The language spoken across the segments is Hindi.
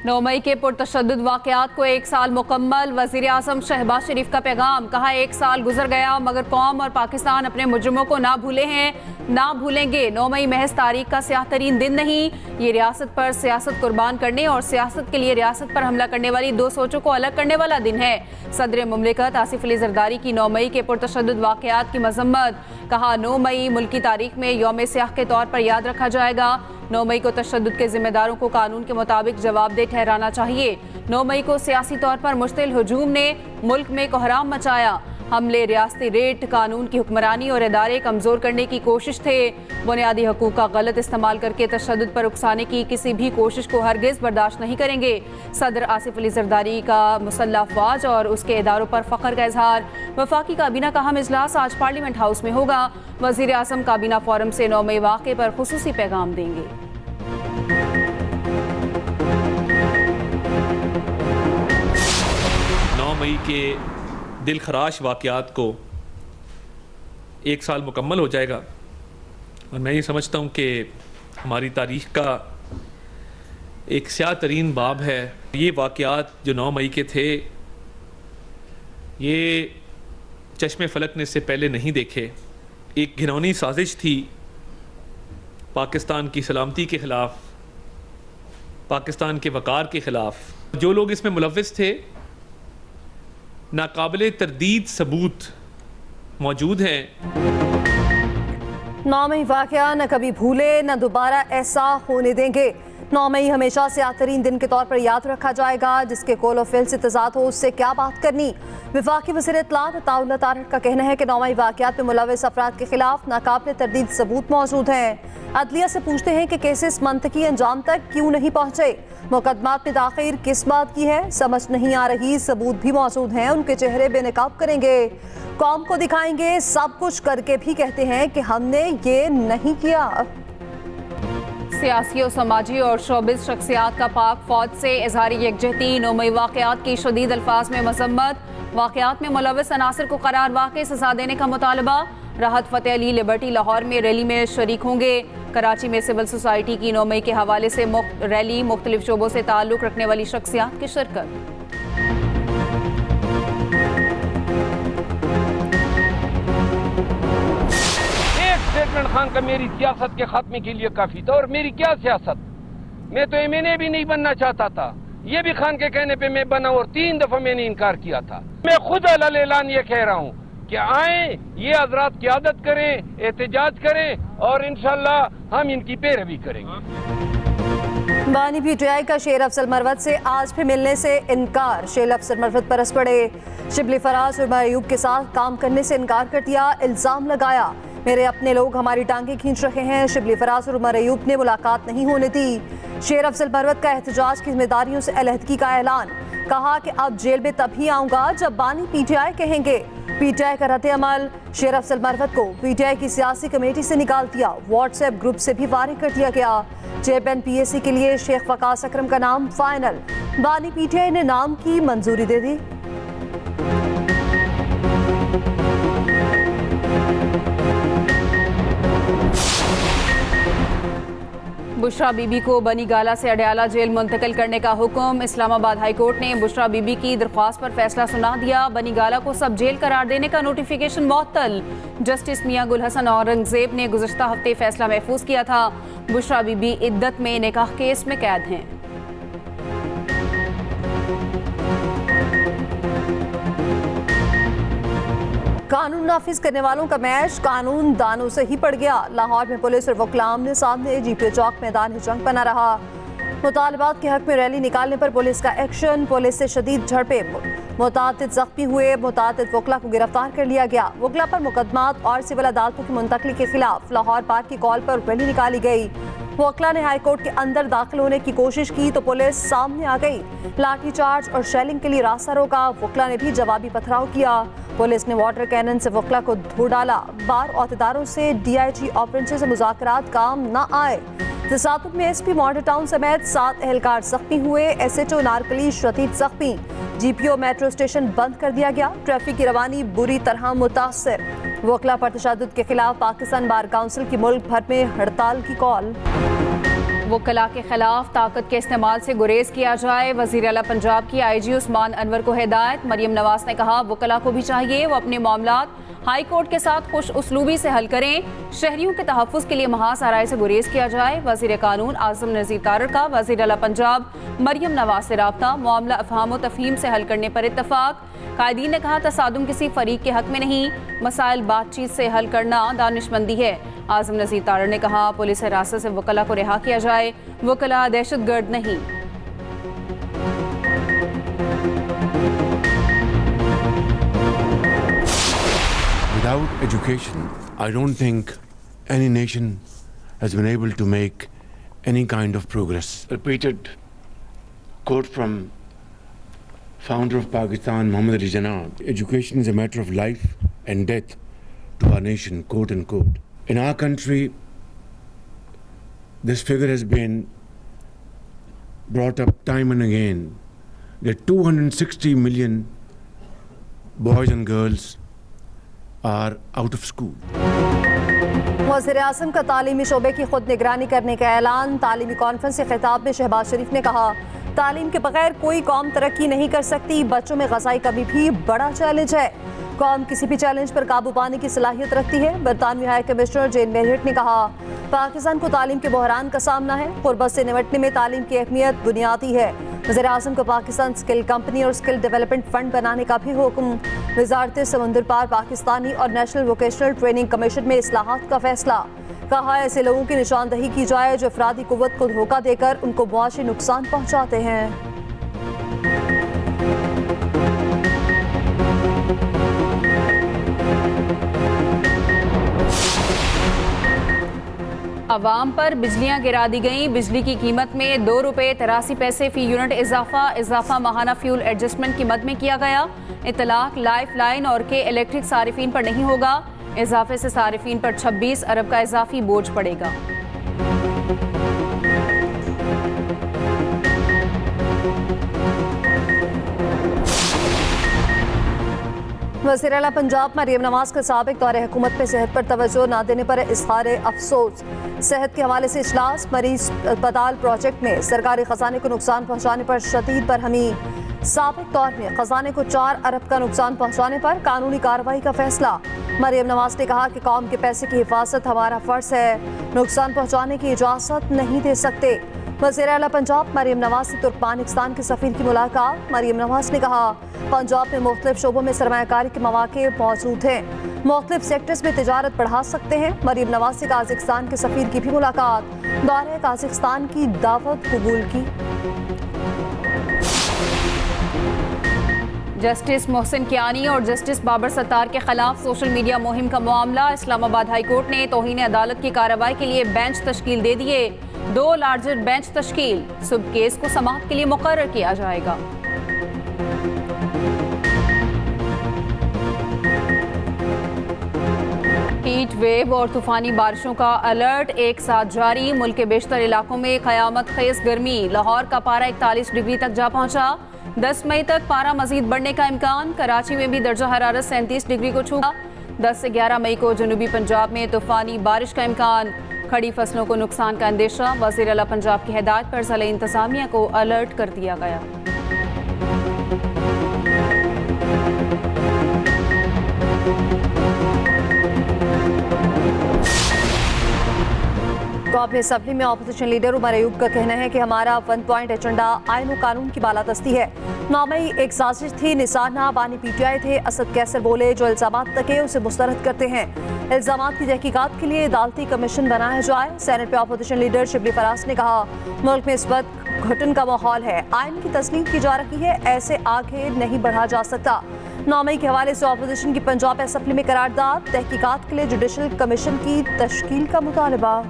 9 मई के पुरतशद्दुद वाक़यात को 1 साल मुकम्मल। वज़ीर आज़म शहबाज शरीफ का पैगाम, कहा 1 साल गुजर गया मगर कौम और पाकिस्तान अपने मुजरिमों को ना भूले हैं, ना भूलेंगे। 9 मई महज तारीख का स्याह तरीन दिन नहीं, ये रियासत पर सियासत कुर्बान करने और सियासत के लिए रियासत पर हमला करने वाली दो सोचों को अलग करने वाला दिन है। सदर मुमलिकत आसिफ अली जरदारी की 9 मई के पुरतशद्दुद वाक़यात की मजम्मत, कहा 9 मई मुल्की तारीख में यौम स्याह के तौर पर याद रखा जाएगा। 9 मई को तशद्दुद के जिम्मेदारों को कानून के मुताबिक जवाबदेह ठहराना चाहिए। 9 मई को सियासी तौर पर मुश्तिल हुजूम ने मुल्क में कोहराम मचाया। हमले रियासती रेट, कानून की हुक्मरानी और इदारे कमज़ोर करने की कोशिश थे। बुनियादी हकूक़ का गलत इस्तेमाल करके तशद्दुद पर उकसाने की किसी भी कोशिश को हरगिज़ बर्दाश्त नहीं करेंगे। सदर आसिफ अली जरदारी का मुसल्लह अफवाज और उसके इदारों पर फ़ख्र का इजहार। वफाकी काबीना का अहम इजलास आज पार्लियामेंट हाउस में होगा। वज़ीर आज़म काबीना फोरम से 9 मई वाक़े पर खुसूसी पैगाम देंगे। 9 मई के दिल खराश वाक़यात को 1 साल मुकम्मल हो जाएगा और मैं ये समझता हूँ कि हमारी तारीख़ का एक स्याह तरीन बाब है। ये वाक़यात जो 9 मई के थे, ये चश्मे फलक ने इससे पहले नहीं देखे। एक घिनौनी साजिश थी पाकिस्तान की सलामती के ख़िलाफ़, पाकिस्तान के वक़ार के ख़िलाफ़। जो लोग इसमें मुलव्विस थे, नाकाबिले तरदीद सबूत मौजूद हैं। 9 मई वाक़या न कभी भूले न दोबारा ऐसा होने देंगे। 9 मई हमेशा से आतरीन दिन के तौर पर याद रखा जाएगा। जिसके कौल और फ़िल से तज़ाद हो उससे क्या बात करनी। वफाकी वज़ीर इत्तलात अताउल्लाह तारिक का कहना है कि 9 मई वाक़यात में मुलव्विस अफराद के खिलाफ नाकाबिले तरदीद सबूत मौजूद हैं। अदलिया से पूछते हैं कि केसेस मंतकी अंजाम तक क्यों नहीं पहुँचे। मुकदमात में दाखिल किस बात की है समझ नहीं आ रही। सबूत भी मौजूद हैं, उनके चेहरे बेनकाब करेंगे, कौम को दिखाएंगे, सब कुछ करके भी कहते हैं कि हमने ये नहीं किया। सियासी और समाजी और शोबिज़ शख्सियात का पाक फौज से इज़हारी यकजहती। 9 मई वाक़यात की शदीद अल्फाज में मजम्मत। वाक़यात में मुलव्विस अनासिर को करार वाक़ई सज़ा देने का मुतालबा। राहत फ़तेह अली लिबर्टी लाहौर में रैली में शरीक होंगे। कराची में सिविल सोसाइटी की 9 मई के हवाले से रैली, मुख्तलिफ शोबों से ताल्लुक़ रखने वाली शख्सियात की शिरकत। इमरान खान का मेरी सियासत के खात्मे के लिए काफी था। और मेरी क्या सियासत, मैं तो एमएनए भी नहीं बनना चाहता था। ये भी खान के कहने पे मैं बना और 3 दफा मैंने इनकार किया था। मैं खुद अलल ऐलान ये कह रहा हूँ कि आए ये हजरात क़यादत करें, एहतजाज करें और इंशाअल्लाह हम इनकी पैरवी करेंगे। बानी पीटीआई का शेर अफजल मरवत से आज भी मिलने से इनकार। शेर अफजल मरवत बरस पड़े। शिबली फराज और मयूब के साथ काम करने से इनकार कर दिया। इल्ज़ाम लगाया मेरे अपने लोग हमारी टांगे खींच रहे हैं। शिबली फराज और मयूब ने मुलाकात नहीं होने दी। शेर अफजल मरवत का एहतजाज की जिम्मेदारियों से अलहदगी का ऐलान। कहा कि अब जेल में तभी आऊंगा जब बानी पीटीआई कहेंगे। पीटीआई का रद्द अमल। शेर अफजल मरवत को पीटीआई की सियासी कमेटी से निकाल दिया। व्हाट्सएप ग्रुप से भी वारिग कर दिया गया। चेयरमैन पीएसी के लिए शेख वकास अकरम का नाम फाइनल। बानी पीटीआई ने नाम की मंजूरी दे दी। बुशरा बीबी को बनी गाला से अडयाला जेल मुंतकिल करने का हुक्म। इस्लामाबाद हाई कोर्ट ने बुशरा बीबी की दरख्वास्त पर फैसला सुना दिया। बनी गाला को सब जेल करार देने का नोटिफिकेशन मुअत्तल। जस्टिस मियां गुल हसन औरंगजेब ने गुज़श्ता हफ्ते फैसला महफूज किया था। बुशरा बीबी इद्दत में निकाह केस में कैद हैं। कानून नाफिज करने वालों का मैच कानून दानों से ही पड़ गया। लाहौर में पुलिस और वकीलां आमने सामने। जीपीओ चौक मैदान जंग बना रहा। मुतालबात के हक में रैली निकालने पर पुलिस का एक्शन। पुलिस से शदीद झड़पें। मुतादिद जख्मी हुए। मुतादिद वकला को गिरफ्तार कर लिया गया। वकला पर मुकदमात और सिविल अदालतों की मुंतकली के खिलाफ लाहौर पार्क की कॉल पर रैली निकाली गई। वकला ने हाईकोर्ट के अंदर दाखिल होने की कोशिश की तो पुलिस सामने आ गई। लाठीचार्ज और शेलिंग के लिए रास्ता रोका। वकला ने भी जवाबी पथराव किया। पुलिस ने वाटर कैनन से वकला को धो डाला। बार अहदेदारों से डीआईजी ऑपरेशन से मुज़ाकरात काम न आए। तसादुम में एसपी मॉडल टाउन समेत 7 एहलकार जख्मी हुए। एसएचओ नारकली शदीद जख्मी। जीपीओ मेट्रो स्टेशन बंद कर दिया गया। ट्रैफिक की रवानी बुरी तरह मुतासर। वकला पर तशद्दुद के खिलाफ पाकिस्तान बार काउंसिल की मुल्क भर में हड़ताल की कॉल। वकला के खिलाफ ताकत के इस्तेमाल से गुरेज किया जाए। वज़ीर आला पंजाब की IG उस्मान अनवर को हिदायत। मरियम नवाज ने कहा वकला को भी चाहिए वो अपने मामलात हाई कोर्ट के साथ खुश उसलूबी से हल करें। शहरियों के तहफ़्फ़ुज़ के लिए महाज आराय से गुरेज किया जाए। वज़ीर कानून आज़म नज़ीर तारड़ का वज़ीर आला पंजाब मरियम नवाज से राब्ता। मामला अफ़हाम व तफ़हीम से हल करने पर इत्तफ़ाक़। कायदीन ने कहा तसादुम किसी फरीक के हक में नहीं, मसाइल बातचीत से हल करना दानिशमंदी है। आज़म नज़ीर तारड़ ने कहा पुलिस हिरासत से वकला को रिहा किया जाए, वकला दहशतगर्द नहीं। Without education, I don't think any nation has been able to make any kind of progress. Repeated quote from founder of Pakistan, Muhammad Ali Jinnah, education is a matter of life and death to our nation, quote unquote. In our country, this figure has been brought up time and again, that 260 million boys and girls are out of school. वज़ीर आज़म का तालीमी शोबे की खुद निगरानी करने का ऐलान। तालीमी कॉन्फ्रेंस से खिताब में शहबाज शरीफ ने कहा तालीम के बगैर कोई कौम तरक्की नहीं कर सकती। बच्चों में ग़ज़ाई कमी भी बड़ा चैलेंज है। कौम किसी भी चैलेंज पर काबू पाने की सलाहियत रखती है। बरतानवी हाई कमिश्नर जेन मेरिट ने कहा पाकिस्तान को तालीम के बहरान का सामना है। गुरबत से निपटने में तालीम की अहमियत बुनियादी है। वज़ीर आज़म को पाकिस्तान स्किल कंपनी और स्किल डेवलपमेंट फंड बनाने का भी हुक्म। वज़ारत समंदर पार पाकिस्तानी और नेशनल वोकेशनल ट्रेनिंग कमीशन में इस्लाहात का फैसला। कहा ऐसे लोगों की निशानदही की जाए जो अफरादी कुव्वत को धोखा देकर उनको मुआशी नुकसान पहुँचाते हैं। अवाम पर बिजलियां गिरा दी गईं। बिजली की कीमत में ₹2.83 फी यूनिट इजाफा माहाना फ्यूल एडजस्टमेंट की मद में किया गया। इतलाक लाइफ लाइन और के इलेक्ट्रिक सारिफीन पर नहीं होगा। इजाफे से सारिफीन पर 26 अरब का इजाफी बोझ पड़ेगा। वज़ीर आला पंजाब मरियम नवाज के साबिक दौरे हुकूमत में सेहत पर तवज्जो न देने पर इजहार अफसोस। सेहत के हवाले से इजलास। मरीज अस्पताल प्रोजेक्ट में सरकारी खजाने को नुकसान पहुँचाने पर शदीद बरहमी। साबिक दौर में खजाने को 4 अरब का नुकसान पहुँचाने पर कानूनी कार्रवाई का फैसला। मरियम नवाज ने कहा कि कौम के पैसे की हिफाजत हमारा फ़र्ज है, नुकसान पहुँचाने की इजाज़त नहीं दे सकते। वज़ीर आला पंजाब मरियम नवाज से तुर्कमानिस्तान के सफ़ीर की मुलाकात। मरियम नवाज ने कहा पंजाब में मुख्तलिफ शोबों में सरमायाकारी के मौके मौजूद हैं, मुख्तलिफ सेक्टर्स में तिजारत बढ़ा सकते हैं। मरियम नवाज से काज़िकिस्तान के सफ़ीर की भी मुलाकात। दौरे काज़िकिस्तान की दावत कबूल की। जस्टिस मोहसिन कियानी और जस्टिस बाबर सत्तार के खिलाफ सोशल मीडिया मुहिम का मामला। इस्लामाबाद हाई कोर्ट ने तौहीन अदालत की कार्रवाई के लिए बेंच तश्कील दे दिए। 2 लार्जर बेंच तश्कील। सुबह केस को समाअत के लिए मुकर्रर किया जाएगा। हीट वेव और तूफानी बारिशों का अलर्ट एक साथ जारी। मुल्क के बेशतर इलाकों में क़यामत खेज गर्मी। लाहौर का पारा 41 डिग्री तक जा पहुंचा। 10 मई तक पारा मजीद बढ़ने का इम्कान। कराची में भी दर्जा हरारत 37 डिग्री को छूगा। 10 से 11 मई को जनूबी पंजाब में तूफानी बारिश का इम्कान। खड़ी फसलों को नुकसान का अंदेशा। वज़ीर आला पंजाब की हिदायत पर ज़िला इंतज़ामिया को अलर्ट कर दिया गया। कौमी असम्बली में अपोजिशन लीडर उमर अयूब का कहना है कि हमारा 1 पॉइंट एजेंडा आईन और कानून की बालादस्ती है। 9 मई एक साजिश थी। निसार नाबानी PTI थे। असद कैसर बोले जो इल्जामात तके उसे मुस्तरद करते हैं। इल्जामात की तहकीकात के लिए अदालती कमीशन बनाया जाए। सेनेट में अपोजिशन लीडर शिबली फराज ने कहा मुल्क में इस वक्त घुटन का माहौल है, आइन की तस्लीम की जा रही है, ऐसे आगे नहीं बढ़ा जा सकता। 9 मई के हवाले से अपोजिशन की पंजाब असम्बली में करारदाद। तहकीकात के लिए जुडिशल कमीशन की तश्कील का मुतालबा।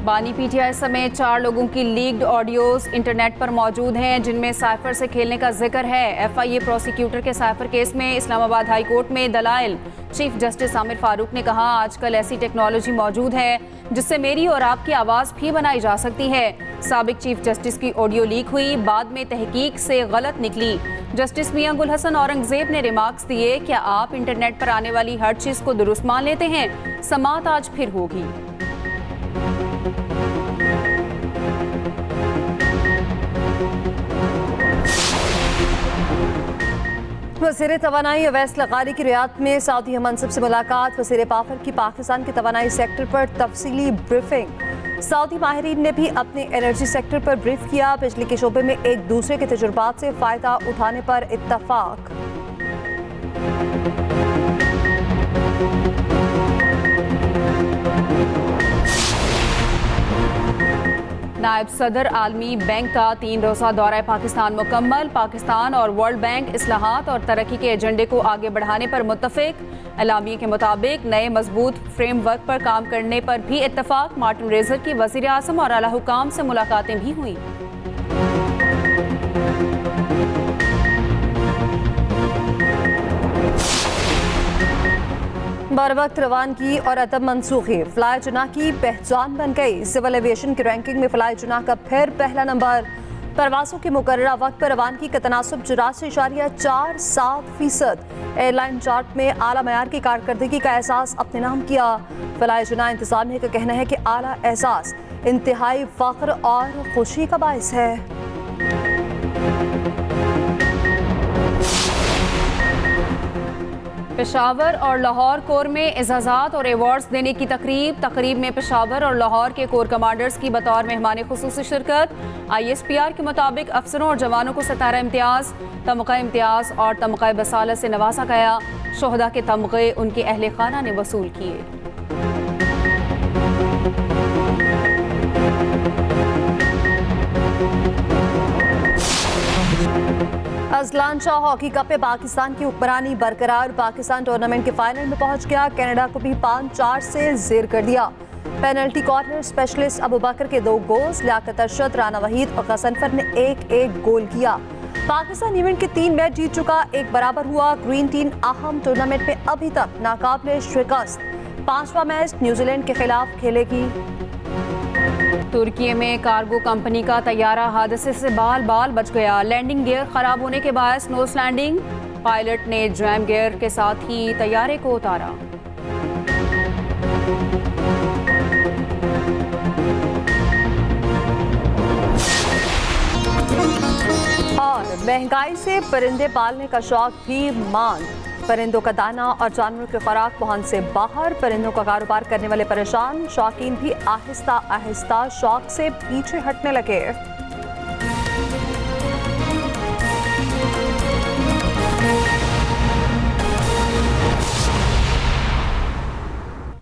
बानी PTI समेत 4 लोगों की लीक्ड ऑडियोज इंटरनेट पर मौजूद हैं जिनमें साइफर से खेलने का जिक्र है। FIA प्रोसिक्यूटर के साइफर केस में इस्लामाबाद हाई कोर्ट में दलाइल। चीफ जस्टिस आमिर फारूक ने कहा आजकल ऐसी टेक्नोलॉजी मौजूद है जिससे मेरी और आपकी आवाज़ भी बनाई जा सकती है। साबिक चीफ जस्टिस की ऑडियो लीक हुई, बाद में तहकीक से गलत निकली। जस्टिस मियां गुल हसन औरंगजेब ने रिमार्क्स दिए, क्या आप इंटरनेट पर आने वाली हर चीज को दुरुस्त मान लेते हैं? समाअत आज फिर होगी। वज़ीर तवानाई अवैस लगारी की रियाद में सऊदी मनसब से मुलाकात। वज़ीर पाफर की पाकिस्तान के तवानाई सेक्टर पर तफसीली ब्रीफिंग। सऊदी माहिरीन ने भी अपने एनर्जी सेक्टर पर ब्रीफ किया। बिजली के शोबे में एक दूसरे के तजुर्बात से फ़ायदा उठाने पर इत्तफाक। नायब सदर आलमी बैंक का 3 रोज़ा दौरा पाकिस्तान मुकम्मल। पाकिस्तान और वर्ल्ड बैंक इस्लाहात और तरक्की के एजेंडे को आगे बढ़ाने पर मुत्तफिक। एलामिया के मुताबिक नए मजबूत फ्रेमवर्क पर काम करने पर भी इत्तफाक। मार्टिन रेजर की वज़ीर आज़म और आला हुकाम से मुलाकातें भी हुई। बर वक्त रवानगी और अदम मनसूखी फ्लाई जुना की पहचान बन गई। सिविल एविएशन की रैंकिंग में फ्लाई जुना का फिर पहला नंबर। परवासों के मुकर्ररा वक्त पर रवानगी का तनासुब 84.47%। एयरलाइन चार्ट में आला मयार की कारकर्दगी का एहसास अपने नाम किया। फ्लाई जुना इंतजामिया का कहना है कि आला एहसास इंतहाई फख्र और खुशी का बायस है। पेशावर और लाहौर कोर में एजाज़ात और एवार्ड्स देने की तकरीब में पेशावर और लाहौर के कोर कमांडर्स की बतौर मेहमान खुसूसी शिरकत। ISPR के मुताबिक अफसरों और जवानों को सितारा इम्तियाज़, तमग़ा इम्तियाज़ और तमग़ा बसालत से नवाजा गया। शोहदा के तमग़े उनके अहले खाना ने वसूल किए। अजलान शाह हॉकी कप में पाकिस्तान की हुक्मरानी बरकरार। पाकिस्तान टूर्नामेंट के फाइनल में पहुंच गया। कनाडा को भी 5-4 से ज़ेर कर दिया। पेनल्टी कॉर्नर स्पेशलिस्ट अबू बकर के 2 गोल्स, लियाकत अरशद, राना वहीद और गसनफर ने 1-1 गोल किया। पाकिस्तान इवेंट के 3 मैच जीत चुका, 1 बराबर हुआ। ग्रीन टीम अहम टूर्नामेंट में अभी तक नाकाबिले शिकस्त। 5वां मैच न्यूजीलैंड के खिलाफ खेलेगी। तुर्की में कार्गो कंपनी का तैयारा हादसे से बाल बाल बच गया। लैंडिंग गियर खराब होने के बायस नोज लैंडिंग। पायलट ने जैम गियर के साथ ही तैयारे को उतारा। और महंगाई से परिंदे पालने का शौक भी मांद। परिंदों का दाना और जानवरों की खुराक पहुंच से बाहर। परिंदों का कारोबार करने वाले परेशान। शौकीन भी आहिस्ता आहिस्ता शौक से पीछे हटने लगे।